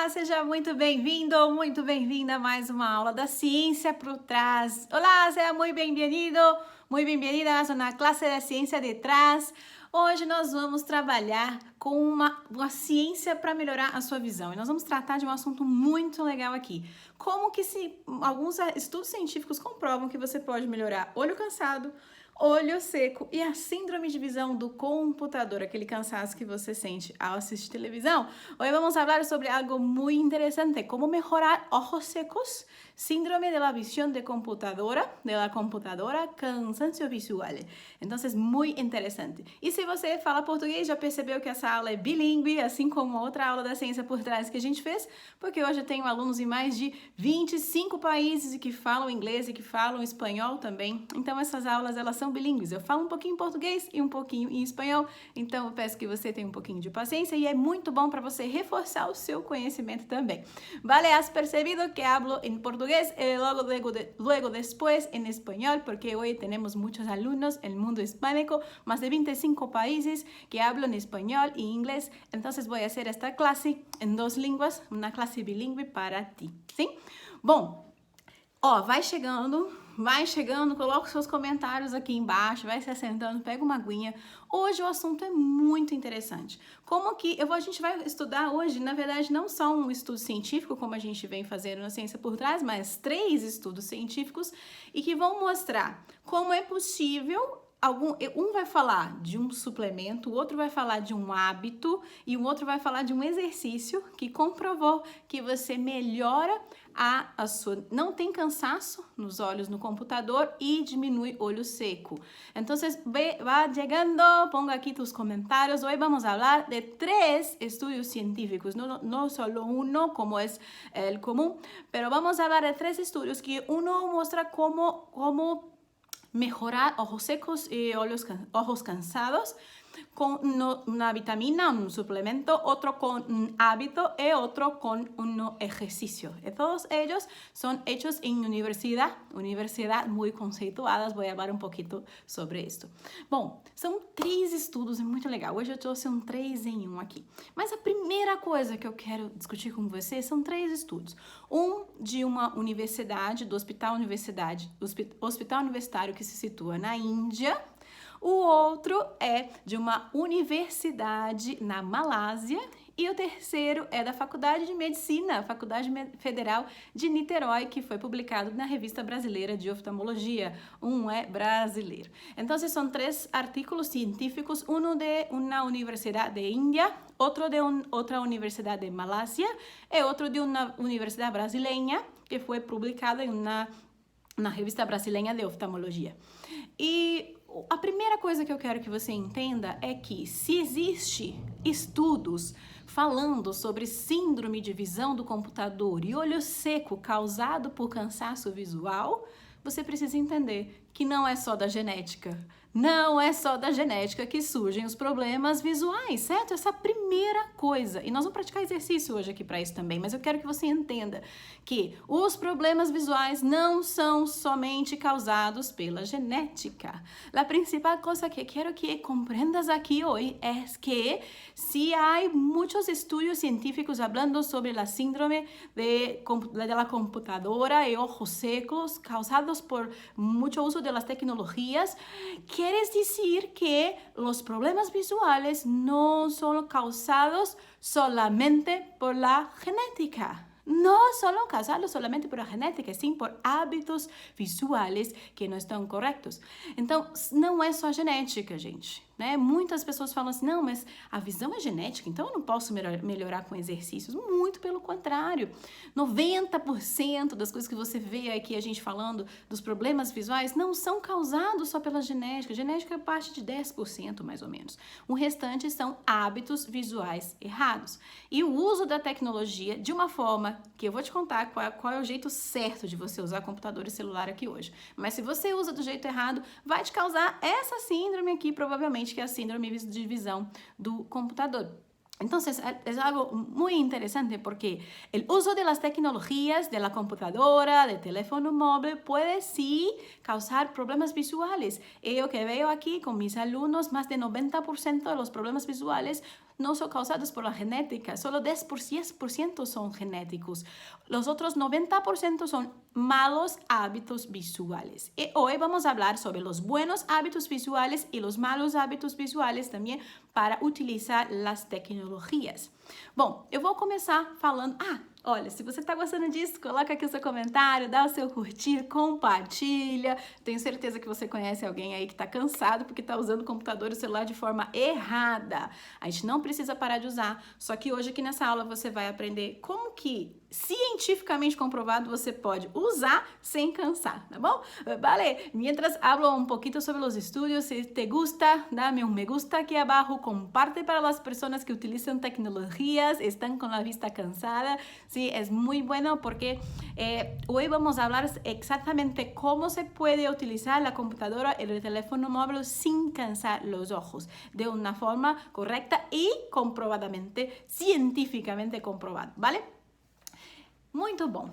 seja muito bem-vindo, muito bem-vinda a mais uma aula da Ciência por Trás. Olá, seja muito bem-vindo, muito bem-vinda a uma classe da Ciência de Trás. Hoje nós vamos trabalhar com uma ciência para melhorar a sua visão. E nós vamos tratar de um assunto muito legal aqui. Como que alguns estudos científicos comprovam que você pode melhorar olho cansado, olho seco e a síndrome de visão do computador, aquele cansaço que você sente ao assistir televisão. Hoje vamos falar sobre algo muito interessante, como melhorar ojos secos, síndrome de la visión de la computadora, cansancio visual. Então, é muito interessante. E se você fala português, já percebeu que essa aula é bilíngue, assim como a outra aula da Ciência por Trás que a gente fez, porque hoje eu tenho alunos em mais de 25 países que falam inglês e que falam espanhol também. Então, essas aulas, elas são bilíngues. Eu falo um pouquinho em português e um pouquinho em espanhol, então eu peço que você tenha um pouquinho de paciência e é muito bom para você reforçar o seu conhecimento também. Vale, has percebido que hablo em português e luego después en español, porque hoy tenemos muchos alumnos en el mundo hispánico, más de 25 países que hablan español y inglés, entonces voy a hacer esta clase en dos lenguas, una clase bilingüe para ti, ¿sí? Bom, vai chegando, coloca os seus comentários aqui embaixo, vai se assentando, pega uma aguinha. Hoje o assunto é muito interessante. A gente vai estudar hoje, na verdade, não só um estudo científico, como a gente vem fazendo na Ciência por Trás, mas 3 estudos científicos e que vão mostrar como é possível. Um vai falar de um suplemento, o outro vai falar de um hábito e o outro vai falar de um exercício que comprovou que você melhora a sua... Não tem cansaço nos olhos no computador e diminui olho seco. Então, va chegando, ponga aqui tus comentários. Hoje vamos falar de 3 estudos científicos, no solo uno, como es el común, pero vamos a hablar de 3 estudios que uno muestra cómo mejorar ojos secos y ojos cansados con una vitamina, un suplemento, otro con un hábito y otro con un ejercicio. Y todos ellos son hechos en universidad muy conceituadas. Voy a hablar un poquito sobre esto. Bom, são 3 estudos, é muito legal. Hoje eu trouxe um 3 em 1 aqui. Mas a primeira coisa que eu quero discutir com você são 3 estudos. Um de uma universidade, do hospital universitário que se situa na Índia. O outro é de uma universidade na Malásia e o terceiro é da Faculdade de Medicina, Faculdade Federal de Niterói, que foi publicado na Revista Brasileira de Oftalmologia. Um é brasileiro. Então, são 3 artículos científicos, um de uma universidade de Índia, outro de outra universidade de Malásia e outro de uma universidade brasileira, que foi publicado na Revista Brasileira de Oftalmologia. E a primeira coisa que eu quero que você entenda é que se existe estudos falando sobre síndrome de visão do computador e olho seco causado por cansaço visual, você precisa entender que não é só da genética. Não é só da genética que surgem os problemas visuais, certo? Essa é a primeira coisa. E nós vamos praticar exercício hoje aqui para isso também, mas eu quero que você entenda que os problemas visuais não são somente causados pela genética. A principal coisa que quero que comprendas aqui hoje é que se há muitos estudos científicos falando sobre a síndrome de la computadora e ojos secos causados por muito uso de las tecnologías, quiere decir que los problemas visuales no son causados solamente por la genética. No solo causados solamente por la genética, sim por hábitos visuais que não estão corretos. Então, não é só genética, gente. Né? Muitas pessoas falam assim, não, mas a visão é genética, então eu não posso melhorar com exercícios. Muito pelo contrário. 90% das coisas que você vê aqui a gente falando dos problemas visuais não são causados só pela genética. A genética é parte de 10%, mais ou menos. O restante são hábitos visuais errados. E o uso da tecnologia de uma forma que eu vou te contar qual é o jeito certo de você usar computador e celular aqui hoje. Mas se você usa do jeito errado, vai te causar essa síndrome aqui, provavelmente, que é a síndrome de visão do computador. Entonces, es algo muy interesante porque el uso de las tecnologías, de la computadora, del teléfono móvil, puede sí causar problemas visuales. Y yo que veo aquí con mis alumnos, más de 90% de los problemas visuales no son causados por la genética, solo 10% son genéticos. Los otros 90% son malos hábitos visuales. Y hoy vamos a hablar sobre los buenos hábitos visuales y los malos hábitos visuales também para utilizar as tecnologias. Bom, eu vou começar falando... olha, se você está gostando disso, coloca aqui o seu comentário, dá o seu curtir, compartilha. Tenho certeza que você conhece alguém aí que está cansado porque está usando o computador e o celular de forma errada. A gente não precisa parar de usar, só que hoje aqui nessa aula você vai aprender como que cientificamente comprovado você pode usar sem cansar, tá bom? Vale, mientras hablo un poquito sobre los estudios, si te gusta, dame un me gusta aquí abajo, comparte para las personas que utilizan tecnologías, están con la vista cansada. Sí, es muy bueno porque hoy vamos a hablar exactamente cómo se puede utilizar la computadora y el teléfono móvil sin cansar los ojos, de una forma correcta y comprobadamente, cientificamente comprobado, ¿vale? Muito bom.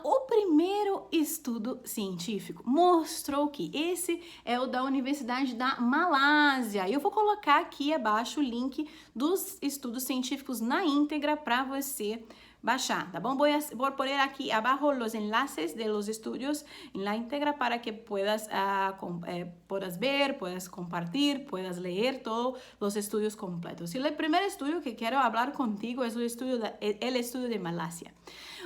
O primeiro estudo científico mostrou que esse é o da Universidade da Malásia. Eu vou colocar aqui abaixo o link dos estudos científicos na íntegra para você baixar, tá bom? Vou poner aqui abaixo os enlaces de los estudios en la íntegra para que puedas ver, puedas compartir, puedas leer todos los estudios completos. Y el primer estudio que quiero hablar contigo es el estudio de Malásia.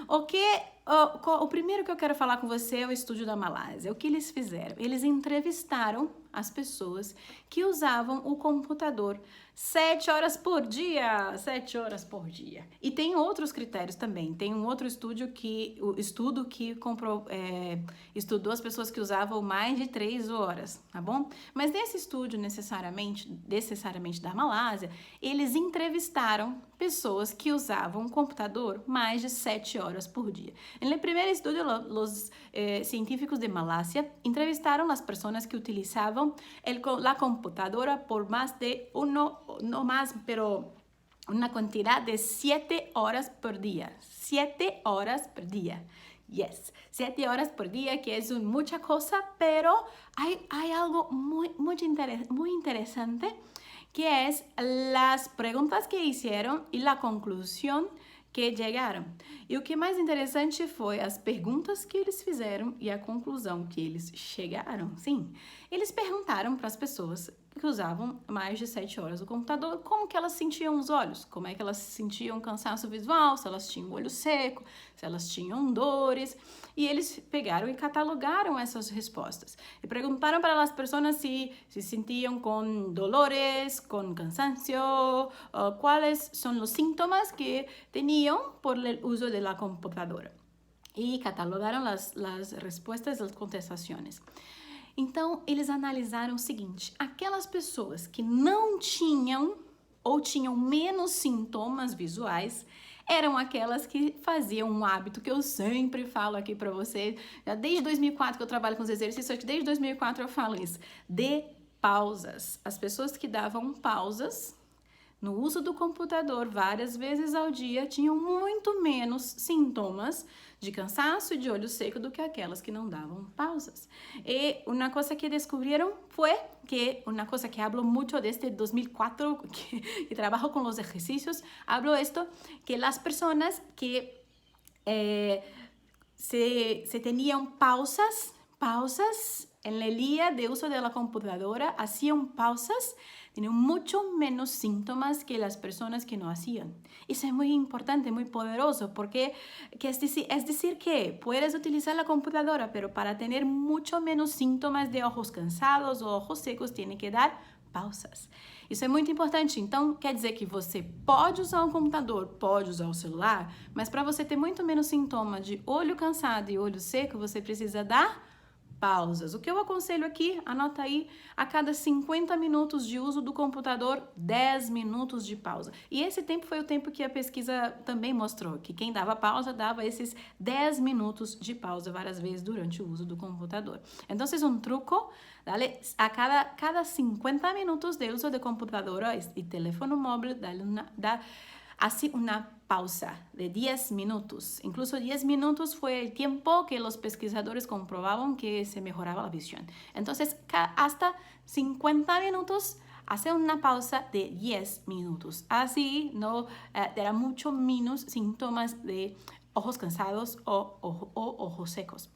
O primeiro que eu quero falar com você é o estúdio da Malásia. O que eles fizeram? Eles entrevistaram as pessoas que usavam o computador 7 horas por dia. 7 horas por dia. E tem outros critérios também. Tem um outro estudo que estudou as pessoas que usavam mais de 3 horas, tá bom? Mas nesse estudo necessariamente da Malásia, eles entrevistaram pessoas que usavam o computador mais de 7 horas por dia. No primeiro estudo, os científicos de Malásia entrevistaram as pessoas que utilizavam a computadora por mais de una cantidad de 7 horas por día. 7 horas por día. Yes, 7 horas por día, que es mucha cosa, pero hay algo muy interesante, que es las preguntas que hicieron y la conclusión que chegaram. E o que mais interessante foi as perguntas que eles fizeram e a conclusão que eles chegaram. Sim, eles perguntaram para as pessoas que usavam mais de 7 horas o computador como que elas sentiam os olhos, como é que elas sentiam cansaço visual, se elas tinham olho seco, se elas tinham dores. E eles pegaram e catalogaram essas respostas. E perguntaram para as pessoas se sentiam com dolores, com cansancio, quais são os sintomas que tinham por o uso da computadora. E catalogaram as respostas, as contestações. Então, eles analisaram o seguinte: aquelas pessoas que não tinham ou tinham menos sintomas visuais eram aquelas que faziam um hábito que eu sempre falo aqui para vocês, já desde 2004 que eu trabalho com os exercícios, desde 2004 eu falo isso, de pausas. As pessoas que davam pausas no uso do computador várias vezes ao dia tinham muito menos sintomas de cansaço e de olho seco do que aquelas que não davam pausas. E uma coisa que descobriram foi que, uma coisa que hablo muito desde 2004, que trabalho com os exercícios, hablo esto, que as pessoas que se tenían pausas en el día de uso de la computadora, hacían pausas, tenían mucho menos síntomas que las personas que no hacían. Eso es muy importante, muy poderoso, porque es decir que puedes utilizar la computadora, pero para tener mucho menos síntomas de ojos cansados o ojos secos, tiene que dar pausas. Isso é muito importante. Então, quer dizer que você pode usar o computador, pode usar o celular, mas para você ter muito menos sintoma de olho cansado e olho seco, você precisa dar pausas. O que eu aconselho aqui, anota aí, a cada 50 minutos de uso do computador, 10 minutos de pausa. E esse tempo foi o tempo que a pesquisa também mostrou, que quem dava pausa dava esses 10 minutos de pausa várias vezes durante o uso do computador. Então, é um truco, dale, a cada 50 minutos de uso de computadora e teléfono móvel, dá así una pausa de 10 minutos. Incluso 10 minutos fue el tiempo que los pesquisadores comprobaban que se mejoraba la visión. Entonces, hasta 50 minutos hacer una pausa de 10 minutos. Así no dará mucho menos síntomas de ojos cansados ou ojos secos.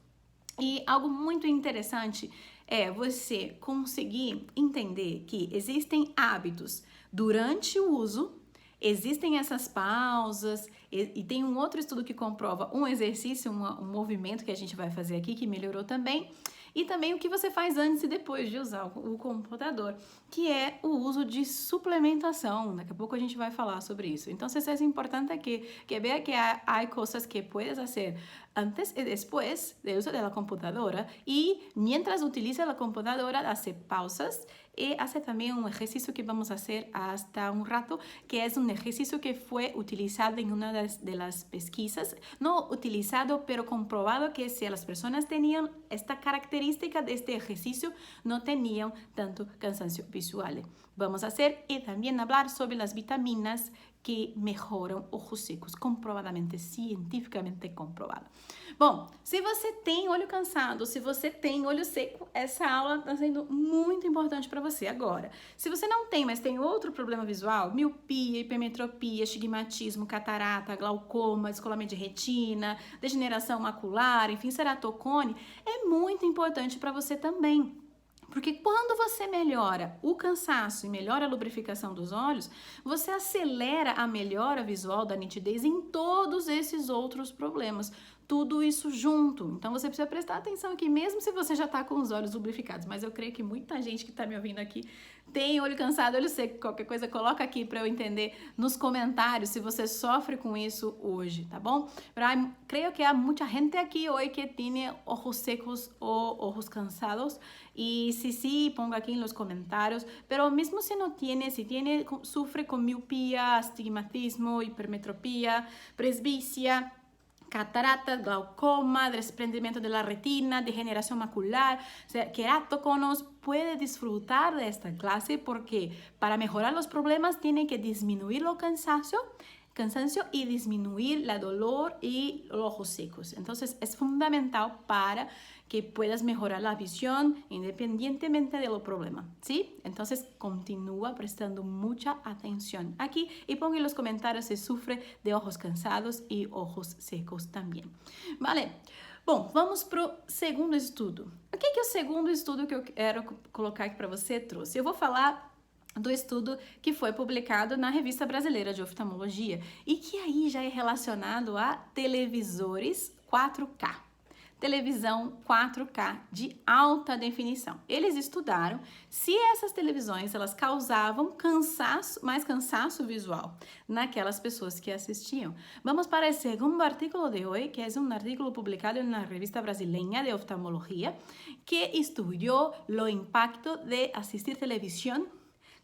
E algo muito interessante é você conseguir entender que existem hábitos durante o uso, existem essas pausas, e tem um outro estudo que comprova um exercício, um movimento que a gente vai fazer aqui, que melhorou também, e também o que você faz antes e depois de usar o computador, que é o uso de suplementação. Daqui a pouco a gente vai falar sobre isso. Então, isso é importante que vea que há coisas que puedes fazer antes e después del uso de la computadora, y mientras utiliza la computadora hace pausas y hace también un ejercicio que vamos a hacer hasta un rato, que es un ejercicio que fue utilizado en una de las pesquisas, no utilizado, pero comprobado que si las personas tenían esta característica de este ejercicio, no tenían tanto cansancio visual. Vamos a hacer y también hablar sobre las vitaminas que melhoram ojos secos, comprovadamente, cientificamente comprovado. Bom, se você tem olho cansado, se você tem olho seco, essa aula está sendo muito importante para você. Agora, se você não tem, mas tem outro problema visual, miopia, hipermetropia, estigmatismo, catarata, glaucoma, descolamento de retina, degeneração macular, enfim, ceratocone, é muito importante para você também. Porque quando você melhora o cansaço e melhora a lubrificação dos olhos, você acelera a melhora visual da nitidez em todos esses outros problemas. Tudo isso junto. Então, você precisa prestar atenção aqui, mesmo se você já está com os olhos lubrificados. Mas eu creio que muita gente que está me ouvindo aqui tem olho cansado, olho seco. Qualquer coisa, coloca aqui para eu entender nos comentários se você sofre com isso hoje, tá bom? Creio que há muita gente aqui hoje que tem ojos secos ou ojos cansados. Y sí, ponga aquí en los comentarios, pero mismo si no tiene, si tiene, sufre con miopía, astigmatismo, hipermetropía, presbicia, cataratas, glaucoma, desprendimiento de la retina, degeneración macular, o sea, queratoconos, puede disfrutar de esta clase porque para mejorar los problemas tiene que disminuir el cansancio y disminuir el dolor y los ojos secos. Entonces es fundamental para que puedas mejorar la visión independientemente del problema, ¿sí? Entonces continúa prestando mucha atención aquí y ponga en los comentarios si sufre de ojos cansados y ojos secos também. Vale? Bom, vamos pro segundo estudo. O que é o segundo estudo que eu quero colocar aqui para você trouxe? Eu vou falar do estudo que foi publicado na Revista Brasileira de Oftalmologia e que aí já é relacionado a televisores 4K. Televisão 4K de alta definição. Eles estudaram se essas televisões elas causavam mais cansaço visual naquelas pessoas que assistiam. Vamos para o segundo artículo de hoje, que é um artículo publicado na Revista Brasileira de Oftalmologia, que estudou o impacto de assistir televisão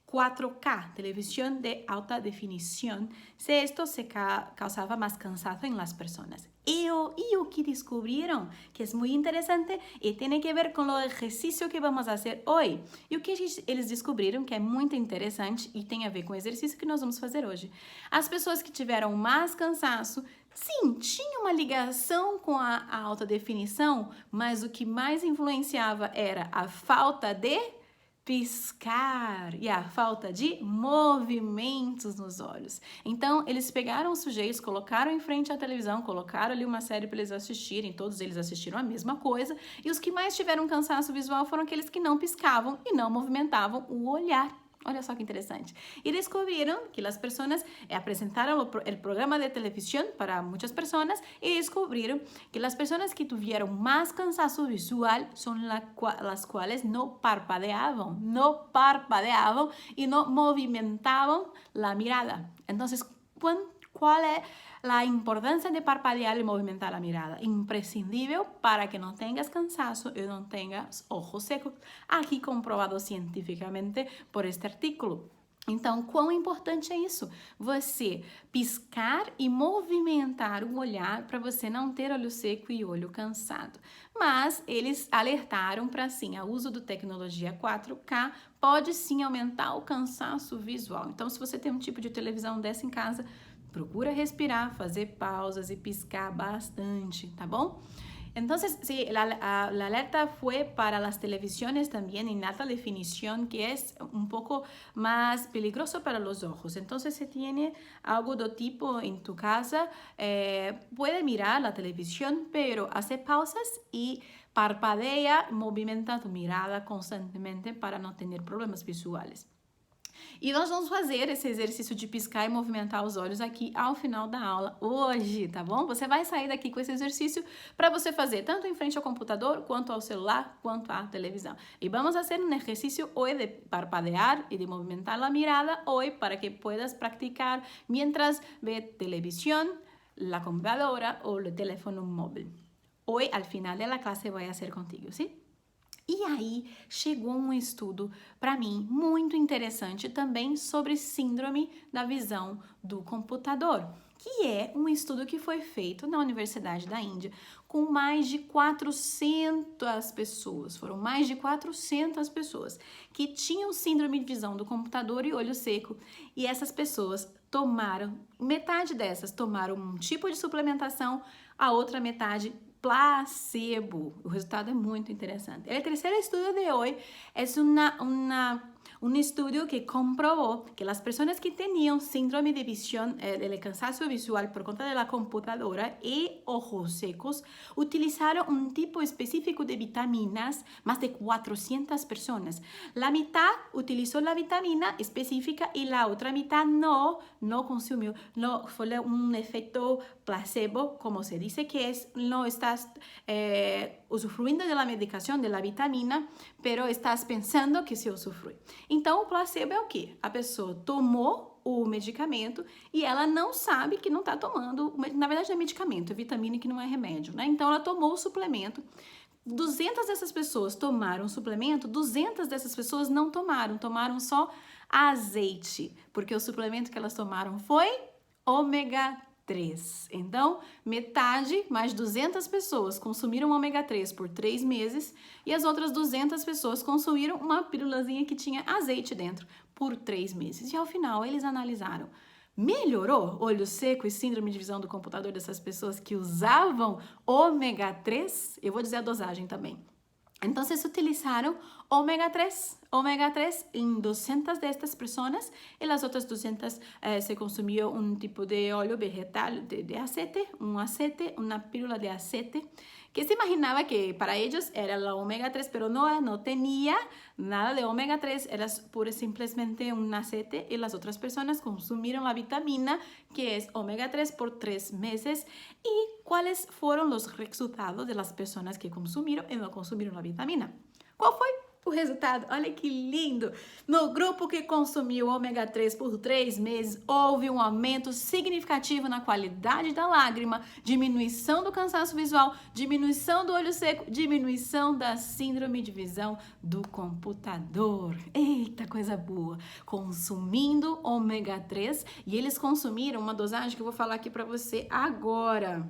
4K, televisión de alta definición, si esto se causaba más cansancio en las personas. Y lo que descubrieron, que es muy interesante y tiene que ver con el ejercicio que vamos a hacer hoy. E o que eles descobriram, que é muito interessante e tem a ver com o exercício que nós vamos fazer hoje. As pessoas que tiveram mais cansaço, sim, tinha uma ligação com a alta definição, mas o que mais influenciava era a falta de piscar e a falta de movimentos nos olhos. Então, eles pegaram os sujeitos, colocaram em frente à televisão, colocaram ali uma série para eles assistirem, todos eles assistiram a mesma coisa, e os que mais tiveram cansaço visual foram aqueles que não piscavam e não movimentavam o olhar. Olha só que interessante. E descobriram que as pessoas apresentaram o programa de televisão para muitas pessoas e descobriram que as pessoas que tiveram mais cansaço visual são as quais não parpadeavam e não movimentavam a mirada. Então, qual é a importância de parpadear e movimentar a mirada? Imprescindível para que não tenhas cansaço e não tenhas ojos secos. Aqui comprovado cientificamente por este artículo. Então, quão importante é isso? Você piscar e movimentar o olhar para você não ter olho seco e olho cansado. Mas eles alertaram para sim, o uso da tecnologia 4K pode sim aumentar o cansaço visual. Então, se você tem um tipo de televisão dessa em casa, procura respirar, fazer pausas e piscar bastante, tá bom? Entonces, sí, la alerta fue para las televisiones también en alta definición, que es un poco más peligroso para los ojos. Entonces, si tiene algo de tipo en tu casa, puede mirar la televisión, pero hace pausas y parpadea, movimenta tu mirada constantemente para no tener problemas visuales. E nós vamos fazer esse exercício de piscar e movimentar os olhos aqui ao final da aula hoje, tá bom? Você vai sair daqui com esse exercício para você fazer tanto em frente ao computador, quanto ao celular, quanto à televisão. E vamos fazer um exercício hoje de parpadear e de movimentar a mirada hoje para que puedas practicar mientras ve televisión, la computadora o el teléfono móvil. Hoy, al final de la clase, voy a hacer contigo, ¿sí? E aí chegou um estudo para mim muito interessante também sobre síndrome da visão do computador, que é um estudo que foi feito na Universidade da Índia com mais de 400 pessoas. Foram mais de 400 pessoas que tinham síndrome de visão do computador e olho seco. E essas pessoas tomaram, metade dessas tomaram um tipo de suplementação, a outra metade placebo. O resultado é muito interessante. El tercer estudio de hoy es un estudio que comprobó que las personas que tenían síndrome de visión, del cansancio visual por cuenta de la computadora y ojos secos, utilizaron un tipo específico de vitaminas, más de 400 personas. La mitad utilizó la vitamina específica y la otra mitad no consumió, no fue un efecto placebo, como se dice que es, no estás usufruindo de la medicação, de la vitamina, pero estás pensando que se usufrui. Então, o placebo é o quê? A pessoa tomou o medicamento e ela não sabe que não está tomando, na verdade não é medicamento, é vitamina que não é remédio, né? Então, ela tomou o suplemento. 200 dessas pessoas tomaram o suplemento, 200 dessas pessoas não tomaram só azeite, porque o suplemento que elas tomaram foi ômega 3. Então, metade, mais 200 pessoas consumiram ômega 3 por 3 meses e as outras 200 pessoas consumiram uma pílulazinha que tinha azeite dentro por 3 meses. E ao final, eles analisaram. Melhorou olho seco e síndrome de visão do computador dessas pessoas que usavam ômega 3? Eu vou dizer a dosagem também. Então, se utilizaram ômega 3 em 200 destas pessoas e as outras 200 se consumiu um tipo de óleo vegetal de aceite, uma pílula de aceite, que se imaginava que para eles era o ômega 3, mas não tinha nada de ômega 3, era pura simplesmente um aceite e as outras pessoas consumiram a vitamina que é ômega 3 por 3 meses. E quais foram os resultados das pessoas que consumiram e não consumiram a vitamina? Qual foi o resultado? Olha que lindo! No grupo que consumiu ômega 3 por 3 meses, houve um aumento significativo na qualidade da lágrima, diminuição do cansaço visual, diminuição do olho seco, diminuição da síndrome de visão do computador. Eita, coisa boa! Consumindo ômega 3, e eles consumiram uma dosagem que eu vou falar aqui para você agora.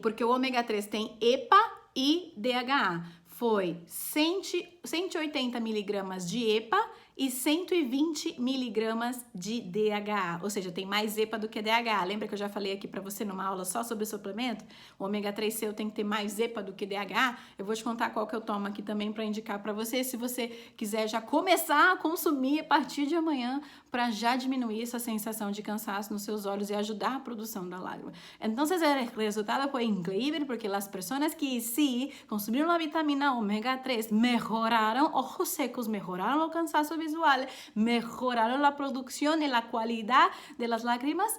Porque o ômega 3 tem EPA e DHA. Foi 180 miligramas de EPA e 120 miligramas de DHA, ou seja, tem mais EPA do que DHA. Lembra que eu já falei aqui para você numa aula só sobre suplemento? O ômega 3 seu tem que ter mais EPA do que DHA. Eu vou te contar qual que eu tomo aqui também para indicar para você, se você quiser já começar a consumir a partir de amanhã, para já diminuir essa sensação de cansaço nos seus olhos e ajudar a produção da lágrima. Então, o resultado foi incrível, porque as pessoas que sim consumiram a vitamina ômega 3 melhoraram ojos secos, melhoraram o cansaço visual, mejoraron la producción y la calidad de las lágrimas.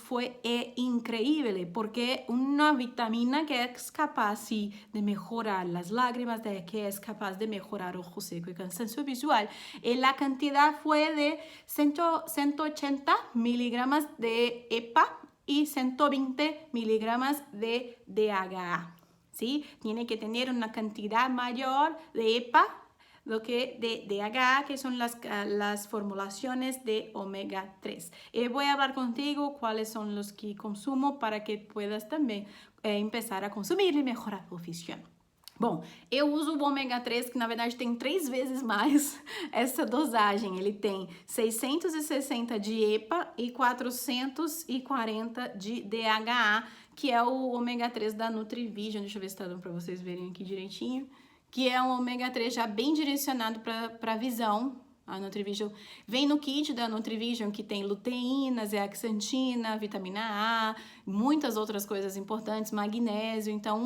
Fue increíble, porque una vitamina que es capaz de mejorar las lágrimas, que es capaz de mejorar ojo seco y cansancio visual, la cantidad fue de 180 miligramas de EPA y 120 miligramas de DHA. ¿Sí? Tiene que tener una cantidad mayor de EPA lo que de DHA, que son las formulaciones de ômega 3. Voy a hablar contigo cuáles son los que consumo para que puedas también empezar a consumir y mejorar tu visión. Bom, eu uso o ômega 3, que na verdade tem 3 vezes mais essa dosagem. Ele tem 660 de EPA e 440 de DHA, que é o ômega 3 da Nutrivision. Deixa eu ver se tá dando para vocês verem aqui direitinho. Que é um ômega 3 já bem direcionado para a visão. A Nutrivision vem no kit da Nutrivision, que tem luteína, zeaxantina, vitamina A, muitas outras coisas importantes, magnésio. Então,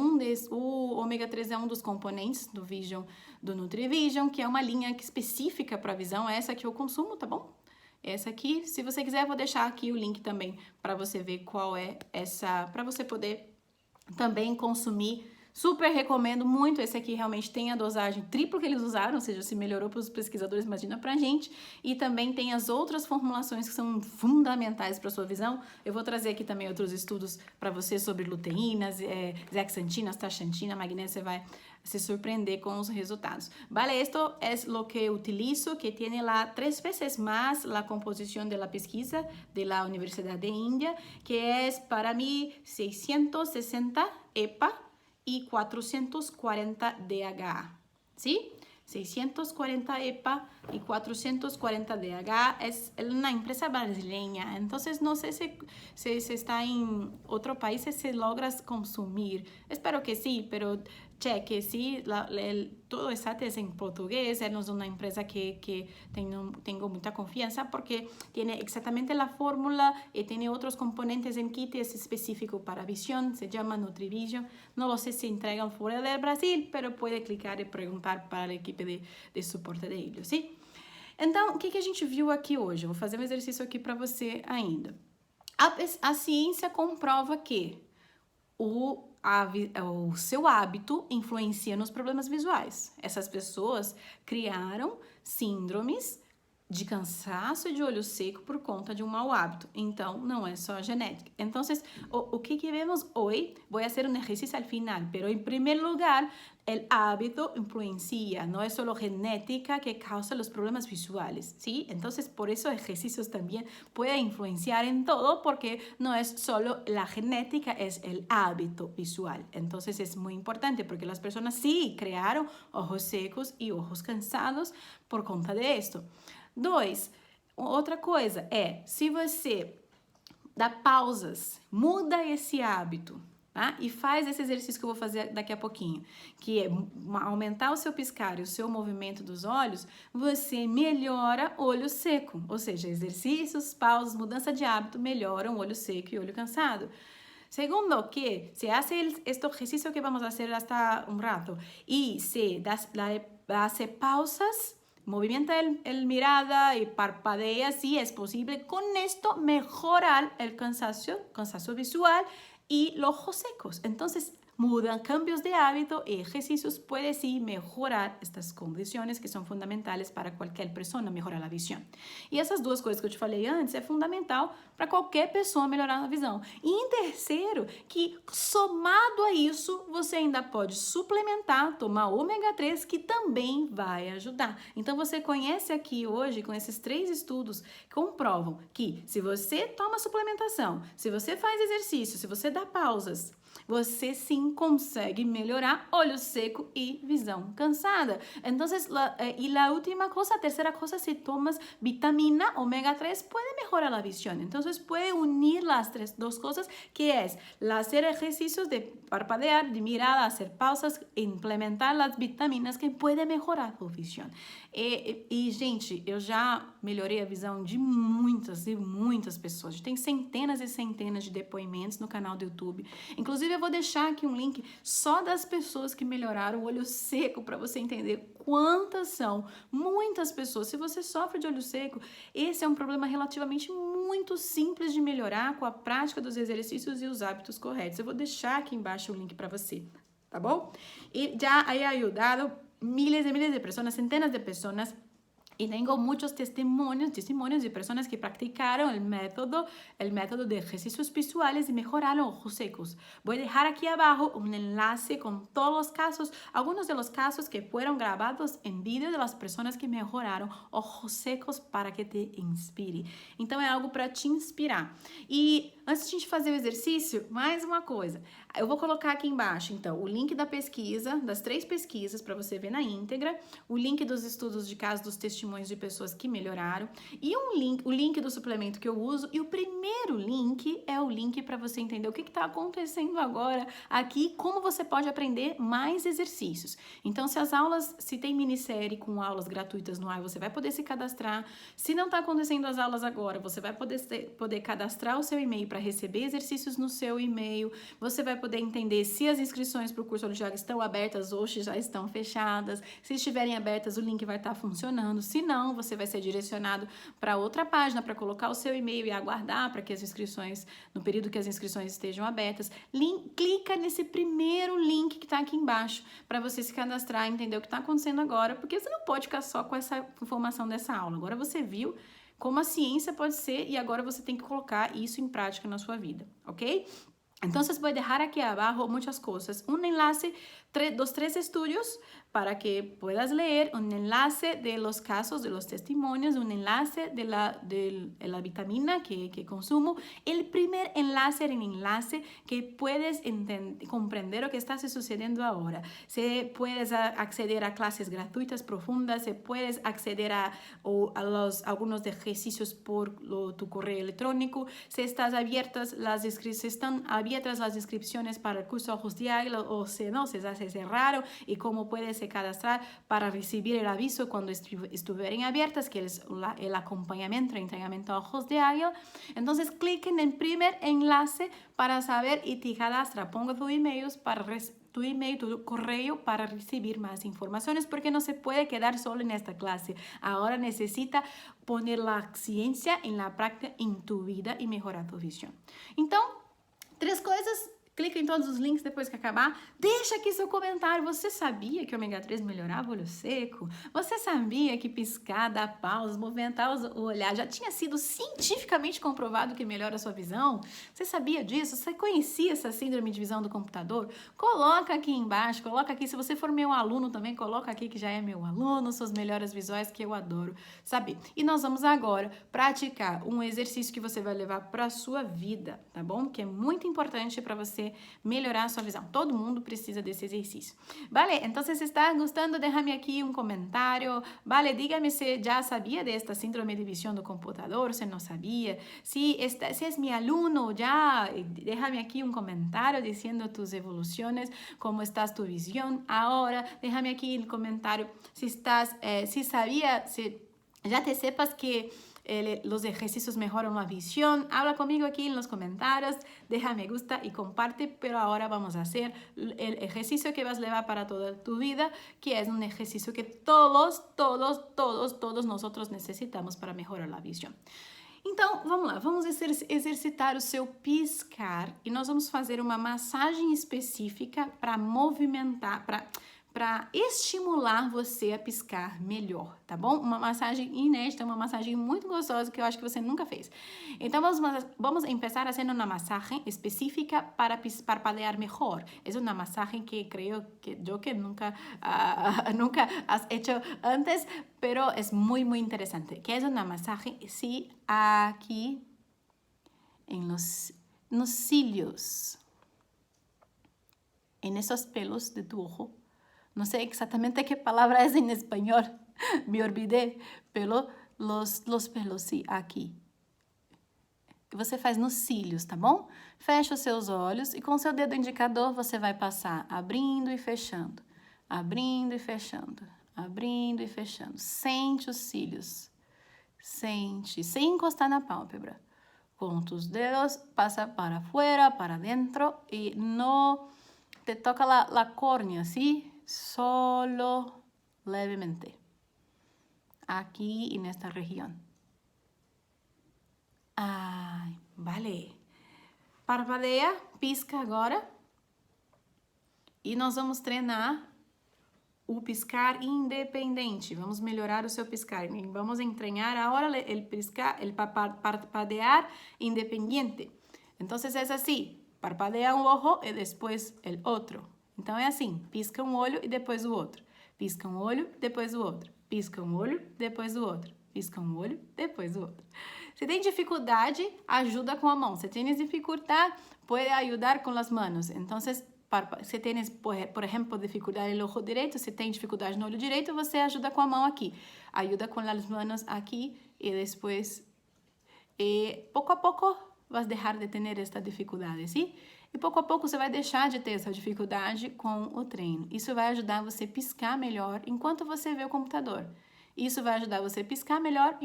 o ômega 3 é um dos componentes do Vision, do Nutrivision, que é uma linha específica para visão, essa que eu consumo, tá bom? Essa aqui, se você quiser, eu vou deixar aqui o link também para você ver qual é essa, para você poder também consumir. Super recomendo muito, esse aqui realmente tem a dosagem triplo que eles usaram, ou seja, se melhorou para os pesquisadores, imagina pra gente. E também tem as outras formulações que são fundamentais para sua visão. Eu vou trazer aqui também outros estudos para você sobre luteínas, zeaxantina, astaxantina, magnésio, você vai se surpreender con los resultados. Vale, esto es lo que utilizo, que tiene 3 veces más la composición de la pesquisa de la Universidad de India, que es para mí 660 EPA y 440 DHA, ¿sí? 640 EPA y 440 DHA. Es una empresa brasileña, entonces no sé si está en otro país, si se logras consumir. Espero que sí, pero cheque, sí, todo está en portugués. Es una empresa que tengo mucha confianza porque tiene exactamente la fórmula y tiene otros componentes en kit, es específico para visión, se llama Nutrivision. No lo sé si entregan fuera del Brasil, pero puede clicar y preguntar para a equipe de suporte de ellos, ¿sí? Então, o que a gente viu aqui hoje? Eu vou fazer um exercício aqui para você ainda. A ciência comprova que o seu hábito influencia nos problemas visuais. Essas pessoas criaram síndromes de cansaço e de olho seco por conta de um mau hábito. Então, não é só genética. Então, o que vemos hoje, vou fazer um exercício al final, pero en primer lugar, el hábito influencia, no es solo genética que causa los problemas visuales, ¿sí? Entonces, por eso ejercicios también pueden influenciar en todo, porque no es solo la genética, es el hábito visual. Entonces, es muy importante, porque las personas sí crearon ojos secos y ojos cansados por conta de esto. 2, outra coisa é, se você dá pausas, muda esse hábito, tá? E faz esse exercício que eu vou fazer daqui a pouquinho, que é aumentar o seu piscar e o seu movimento dos olhos, você melhora olho seco, ou seja, exercícios, pausas, mudança de hábito melhoram olho seco e olho cansado. Segundo, que se hace este ejercicio que vamos a hacer hasta un rato y se hace pausas, movimienta el mirada y parpadea si es posible. Con esto mejorar el cansancio visual y los ojos secos. Entonces, mudan cambios de hábito y ejercicios puede sí mejorar estas condiciones que son fundamentales para qualquer persona, mejorar a visão. E essas duas coisas que eu te falei antes é fundamental para qualquer pessoa melhorar a visão. E em terceiro, que somado a isso, você ainda pode suplementar, tomar ômega 3, que também vai ajudar. Então você conhece aqui hoje, com esses 3 estudos, comprovam que se você toma suplementação, se você faz exercício, se você dá pausas, você sim consegue melhorar olho seco y visão cansada. Entonces, y la última cosa, tercera cosa, si tomas vitamina omega 3, puede mejorar la visión. Entonces, puede unir las dos cosas, que es hacer ejercicios de parpadear, de mirada, hacer pausas, implementar las vitaminas que puede mejorar a visión. E, gente, eu já melhorei a visão de muitas e muitas pessoas. A gente tem centenas e centenas de depoimentos no canal do YouTube. Inclusive, eu vou deixar aqui um link só das pessoas que melhoraram o olho seco para você entender quantas são. Muitas pessoas. Se você sofre de olho seco, esse é um problema relativamente muito simples de melhorar com a prática dos exercícios e os hábitos corretos. Eu vou deixar aqui embaixo o link para você, tá bom? E já he ajudado miles de personas, centenas de personas Y tengo muchos testimonios de personas que practicaron el método de ejercicios visuales y mejoraron ojos secos. Voy a dejar aquí abajo un enlace con todos los casos, algunos de los casos que fueron grabados en vídeo de las personas que mejoraram ojos secos para que te inspire. Então é algo para te inspirar. E antes de a gente fazer o exercício, mais uma coisa. Eu vou colocar aqui embaixo, então, o link da pesquisa, das 3 pesquisas para você ver na íntegra, o link dos estudos de caso dos testemunhos de pessoas que melhoraram e o link do suplemento que eu uso, e o primeiro link é o link para você entender o que está acontecendo agora aqui, como você pode aprender mais exercícios. Então, se tem minissérie com aulas gratuitas no ar, você vai poder se cadastrar. Se não está acontecendo as aulas agora, você vai poder cadastrar o seu e-mail para receber exercícios no seu e-mail. Você vai poder entender se as inscrições para o curso Olho de Águia estão abertas ou se já estão fechadas. Se estiverem abertas, o link vai estar funcionando. Se não, você vai ser direcionado para outra página para colocar o seu e-mail e aguardar para que as inscrições, no período que as inscrições estejam abertas. Clica nesse primeiro link que está aqui embaixo para você se cadastrar e entender o que está acontecendo agora, porque você não pode ficar só com essa informação dessa aula. Agora você viu como a ciência pode ser e agora você tem que colocar isso em prática na sua vida, ok? Entonces voy a dejar aquí abajo muchas cosas, un enlace dos 3 estudios para que puedas leer, un enlace de los casos, de los testimonios, un enlace de la vitamina que consumo. El primer enlace era un enlace que puedes comprender lo que está sucediendo ahora. Se puedes acceder a clases gratuitas profundas, se puedes acceder a algunos ejercicios por tu correo electrónico, si están abiertas las inscripciones para el curso Ojos de Águila, o si no, se cerraron, y cómo puedes cadastrar para recibir el aviso cuando estuvieran abiertas, que es el acompañamiento, el entrenamiento a Ojos de Águila. Entonces, clic en el primer enlace para saber y te cadastra. Ponga tu email, tu correo para recibir más informaciones, porque no se puede quedar solo en esta clase. Ahora necesita poner la ciencia en la práctica en tu vida y mejorar tu visión. Entonces, 3 coisas. Clica em todos os links depois que acabar. Deixa aqui seu comentário. Você sabia que o ômega 3 melhorava o olho seco? Você sabia que piscar, dar pausa, movimentar o olhar já tinha sido cientificamente comprovado que melhora a sua visão? Você sabia disso? Você conhecia essa síndrome de visão do computador? Coloca aqui embaixo, coloca aqui. Se você for meu aluno também, coloca aqui que já é meu aluno, suas melhoras visuais, que eu adoro saber. E nós vamos agora praticar um exercício que você vai levar para a sua vida, tá bom? Que é muito importante para você melhorar a sua visão. Todo mundo precisa desse exercício. Vale? Então, se está gostando, déjame aqui um comentário. Vale? Dígame se já sabia desta síndrome de visão do computador, se não sabia. Se é meu aluno, já, déjame aqui um comentário dizendo tus evoluções, como está tu visão agora. Déjame aqui um comentário se sabia, se já te sepas que los ejercicios mejoran la visión. Habla conmigo aquí en los comentarios, deja me gusta y comparte, pero ahora vamos a hacer el ejercicio que vas a llevar para toda tu vida, que es un ejercicio que todos nosotros necesitamos para mejorar la visión. Então, vamos lá, vamos exercitar o seu piscar e nós vamos fazer uma massagem específica para movimentar, para estimular você a piscar melhor, tá bom? Uma massagem inédita, uma massagem muito gostosa que eu acho que você nunca fez. Então, vamos começar fazendo uma massagem específica para parpadear melhor. É uma massagem que creio que nunca has hecho antes, pero es muy, muy interesante. Que es una masaje, sí, aquí en los cilios, en esos pelos de tu ojo. No sé exactamente qué palabra es en español, me olvidé, pero los pelos, sí, aqui. Você faz nos cílios, tá bom? Fecha os seus olhos e com seu dedo indicador você vai passar abrindo e fechando, abrindo e fechando, abrindo e fechando. Sente os cílios, sente, sem encostar na pálpebra. Com os dedos, passa para fora, para dentro e no te toca la córnea, ¿sí? Solo levemente. Aquí en esta región. Ai, vale. Parpadea, pisca agora. E nós vamos treinar o piscar independente. Vamos melhorar o seu piscar. Vamos treinar agora o parpadear independiente. Então, é assim, parpadea um ojo e depois o outro. Então, é assim, pisca um olho e depois o outro. Pisca um olho, depois o outro. Pisca um olho, depois o outro. Pisca um olho, depois o outro. Se tem dificuldade, ajuda com a mão. Se tienes dificuldade, pode ajudar com as mãos. Então, se tienes, por exemplo, dificuldade no olho direito, se tem dificuldade no olho direito, você ajuda com a mão aqui. Ajuda com as mãos aqui e depois, pouco a pouco, vas deixar de ter esta dificuldade, sim? E pouco a pouco você vai deixar de ter essa dificuldade com o treino. Isso vai ajudar você a piscar melhor enquanto você vê o computador. Isso vai ajudar você a piscar melhor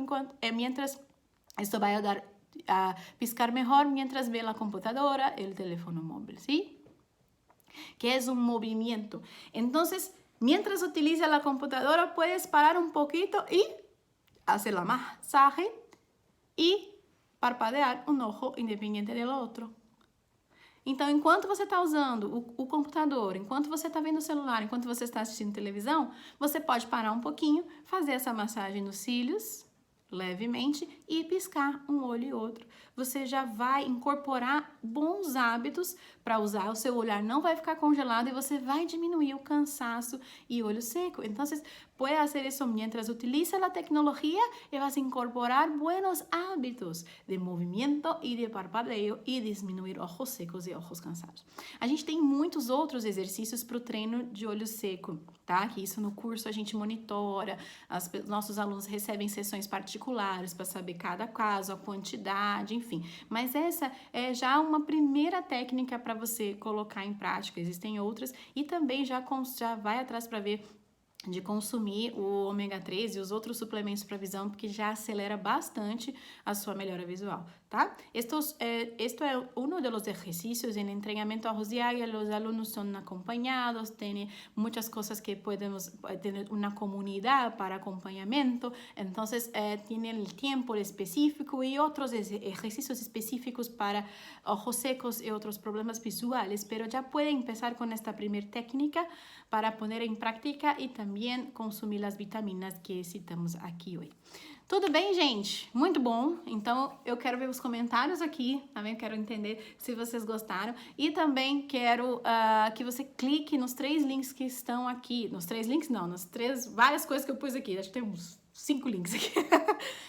Esto vai ajudar a piscar melhor mientras ve a computadora, o telefone móvel, ¿sí? Que es un movimiento. Entonces, mientras utiliza la computadora, puedes parar un poquito y hacer la masaje y parpadear um ojo independente do outro. Então, enquanto você está usando o computador, enquanto você está vendo o celular, enquanto você está assistindo televisão, você pode parar um pouquinho, fazer essa massagem nos cílios, levemente, e piscar um olho e outro. Você já vai incorporar bons hábitos para usar, o seu olhar não vai ficar congelado e você vai diminuir o cansaço e olho seco. Então, puede hacer eso mientras utiliza la tecnología y vas a incorporar buenos hábitos de movimento e de parpadeo e disminuir ojos secos e ojos cansados. A gente tem muitos outros exercícios para o treino de olho seco, tá? Que isso no curso a gente monitora, nossos alunos recebem sessões particulares para saber cada caso, a quantidade, enfim. Mas essa é já uma primeira técnica para você colocar em prática. Existem outras e também já vai atrás para ver de consumir o ômega 3 e os outros suplementos para visão, porque já acelera bastante a sua melhora visual, tá? Esto é uno de los ejercicios en entrenamiento a diario. Los alumnos son acompañados, tienen muchas cosas que podemos tener una comunidad para acompañamiento, entonces tienen el tiempo específico y otros ejercicios específicos para ojos secos y otros problemas visuales, pero ya puede empezar con esta primera técnica para poner em prática e também consumir as vitaminas que citamos aqui hoje. Tudo bem, gente? Muito bom. Então, eu quero ver os comentários aqui, também quero entender se vocês gostaram. E também quero que você clique nos 3 links que estão aqui. Nos 3 links, não, várias coisas que eu pus aqui. Acho que tem uns 5 links aqui.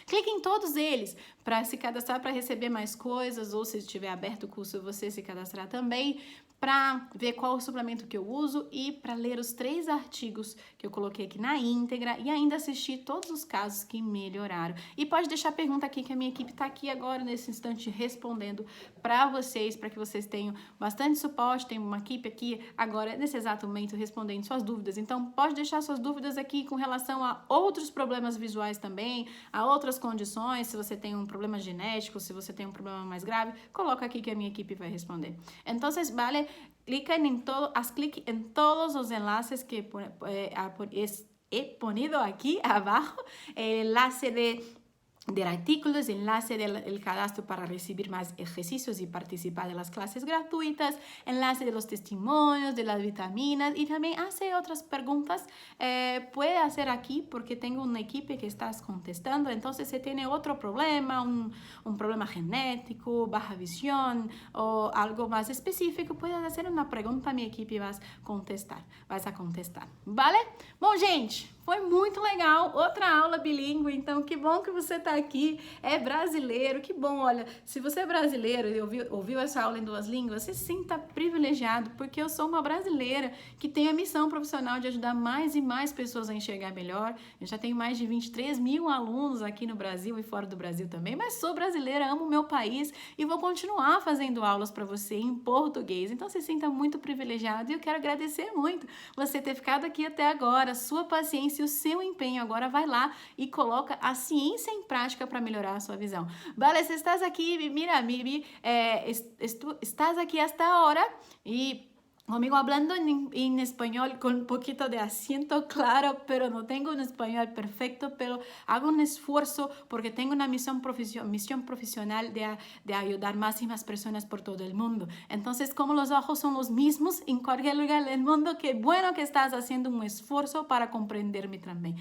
Clique em todos eles para se cadastrar, para receber mais coisas, ou se estiver aberto o curso, você se cadastrar também, para ver qual o suplemento que eu uso e para ler os 3 artigos que eu coloquei aqui na íntegra e ainda assistir todos os casos que melhoraram. E pode deixar pergunta aqui, que a minha equipe está aqui agora, nesse instante, respondendo para vocês, para que vocês tenham bastante suporte. Tem uma equipe aqui agora, nesse exato momento, respondendo suas dúvidas. Então, pode deixar suas dúvidas aqui com relação a outros problemas visuais também, a outras condições, se você tem um problema genético, se você tem um problema mais grave, coloca aqui que a minha equipe vai responder. Então, vale, clique en todos los enlaces que he ponido aquí abajo, el enlace de artículos, enlace del cadastro para recibir más ejercicios y participar de las clases gratuitas, enlace de los testimonios, de las vitaminas y también hace otras preguntas, puede hacer aquí porque tengo una equipe que estás contestando. Entonces si tiene otro problema, un problema genético, baja visión o algo más específico, puedes hacer una pregunta a mi equipe y vas a contestar, ¿vale? Bom, gente, foi muito legal, outra aula bilíngue, então que bom que você está aqui, é brasileiro, que bom, olha, se você é brasileiro e ouviu essa aula em 2 línguas, você se sinta privilegiado, porque eu sou uma brasileira que tem a missão profissional de ajudar mais e mais pessoas a enxergar melhor. Eu já tenho mais de 23 mil alunos aqui no Brasil e fora do Brasil também, mas sou brasileira, amo o meu país e vou continuar fazendo aulas para você em português, então se sinta muito privilegiado e eu quero agradecer muito você ter ficado aqui até agora, sua paciência e o seu empenho. Agora vai lá e coloca a ciência em prática para melhorar a sua visão. Vale, se estás aqui, mira, estás aqui hasta ahora y Conmigo hablando en español con un poquito de acento, claro, pero no tengo un español perfecto, pero hago un esfuerzo porque tengo una misión profesional de ayudar más y más personas por todo el mundo. Entonces, como los ojos son los mismos en cualquier lugar del mundo, qué bueno que estás haciendo un esfuerzo para comprenderme también.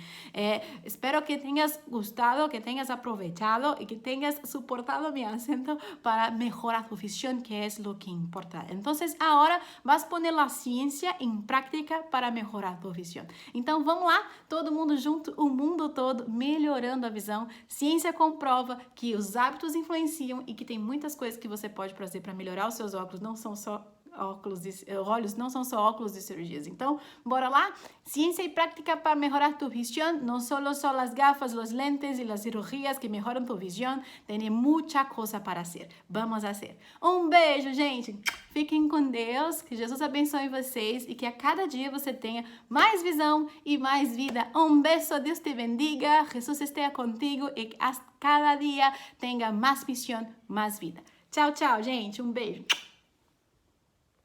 Espero que tengas gustado, que tengas aprovechado y que tengas soportado mi acento para mejorar tu visión, que es lo que importa. Entonces, ahora vas a poner a ciência em prática para melhorar a tua visão. Então vamos lá, todo mundo junto, o mundo todo melhorando a visão. Ciência comprova que os hábitos influenciam e que tem muitas coisas que você pode fazer para melhorar os seus óculos, não são só olhos não são só óculos de cirurgias. Então, bora lá? Ciência e prática para melhorar tu visão. Não solo são as gafas, os lentes e as cirurgias que melhoram tu visão. Tem muita coisa para fazer. Vamos fazer. Um beijo, gente. Fiquem com Deus. Que Jesus abençoe vocês e que a cada dia você tenha mais visão e mais vida. Um beijo. Deus te bendiga. Jesus esteja contigo e que cada dia tenha mais visão, mais vida. Tchau, tchau, gente. Um beijo.